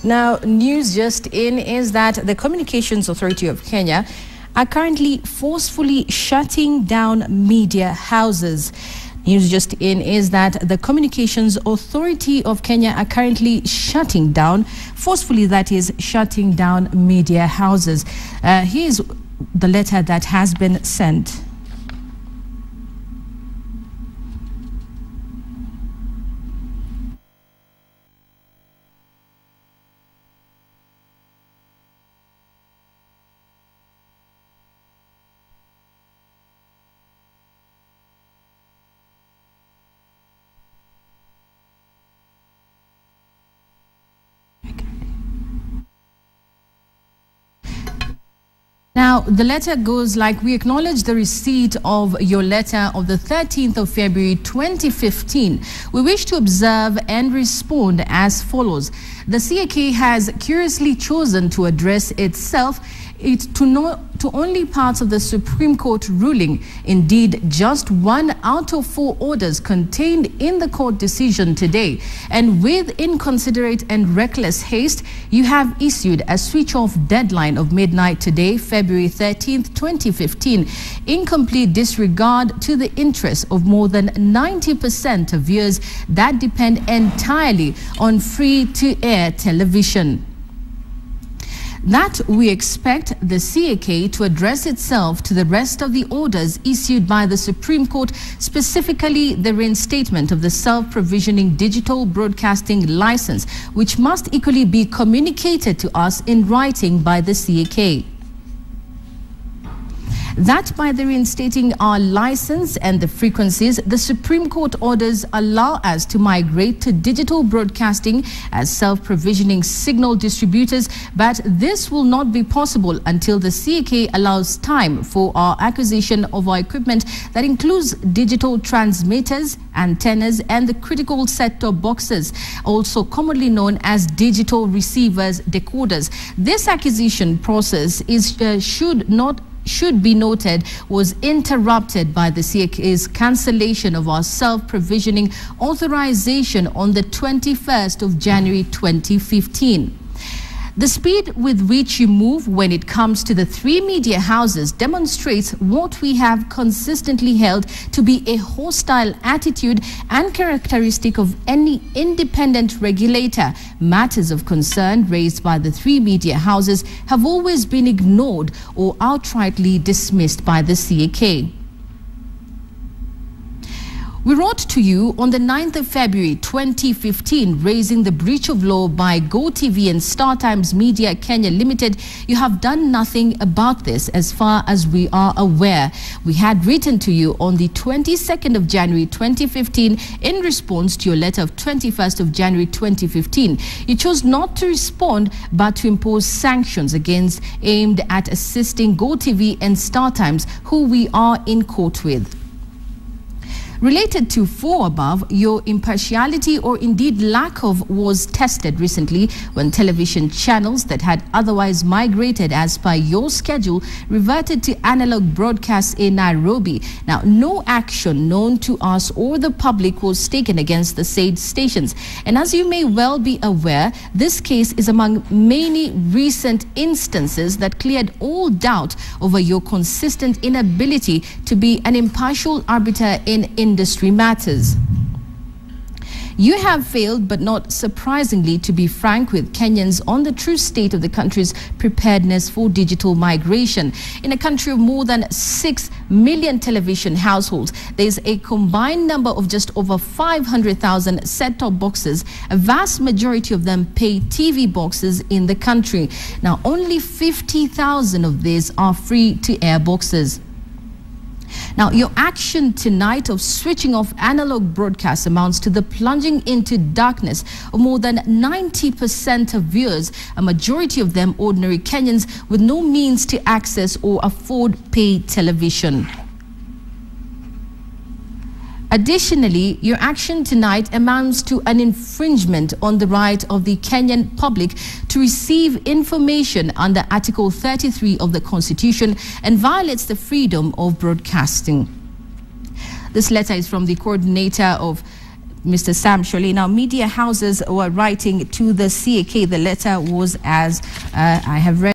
Now, news just in is that the Communications Authority of Kenya are currently forcefully shutting down media houses. News just in is that the Communications Authority of Kenya are currently shutting down, forcefully that is, shutting down media houses. Here's the letter that has been sent. Now, the letter goes like, we acknowledge the receipt of your letter of the 13th of February 2015. We wish to observe and respond as follows. The CAK has curiously chosen to address itself to only parts of the Supreme Court ruling. Indeed, just 1 out of 4 orders contained in the court decision today. And with inconsiderate and reckless haste, you have issued a switch-off deadline of midnight today, February 13th, 2015, in complete disregard to the interests of more than 90% of viewers that depend entirely on free-to-air television. That we expect the CAK to address itself to the rest of the orders issued by the Supreme Court, specifically the reinstatement of the self-provisioning digital broadcasting license, which must equally be communicated to us in writing by the CAK. That by the reinstating our license and the frequencies, the Supreme Court orders allow us to migrate to digital broadcasting as self-provisioning signal distributors, but this will not be possible until the CAK allows time for our acquisition of our equipment that includes digital transmitters, antennas, and the critical set-top boxes, also commonly known as digital receivers, decoders. This acquisition process should be noted, was interrupted by the CAK's cancellation of our self-provisioning authorization on the 21st of January 2015. The speed with which you move when it comes to the 3 media houses demonstrates what we have consistently held to be a hostile attitude and characteristic of any independent regulator. Matters of concern raised by the 3 media houses have always been ignored or outrightly dismissed by the CAK. We wrote to you on the 9th of February 2015, raising the breach of law by GoTV and StarTimes Media Kenya Limited. You have done nothing about this as far as we are aware. We had written to you on the 22nd of January 2015 in response to your letter of 21st of January 2015. You chose not to respond but to impose sanctions aimed at assisting GoTV and StarTimes, who we are in court with. Related to 4 above, your impartiality or indeed lack of was tested recently when television channels that had otherwise migrated as per your schedule reverted to analog broadcasts in Nairobi. Now, no action known to us or the public was taken against the said stations. And as you may well be aware, this case is among many recent instances that cleared all doubt over your consistent inability to be an impartial arbiter in industry matters. You have failed, but not surprisingly, to be frank with Kenyans on the true state of the country's preparedness for digital migration. In a country of more than 6 million television households, there is a combined number of just over 500,000 set-top boxes, a vast majority of them pay TV boxes in the country. Now, only 50,000 of these are free-to-air boxes. Now, your action tonight of switching off analog broadcasts amounts to the plunging into darkness of more than 90% of viewers, a majority of them ordinary Kenyans with no means to access or afford paid television. Additionally, your action tonight amounts to an infringement on the right of the Kenyan public to receive information under Article 33 of the Constitution and violates the freedom of broadcasting. This letter is from the coordinator of Mr. Sam Shirley. Now, media houses were writing to the CAK. The letter was as I have read.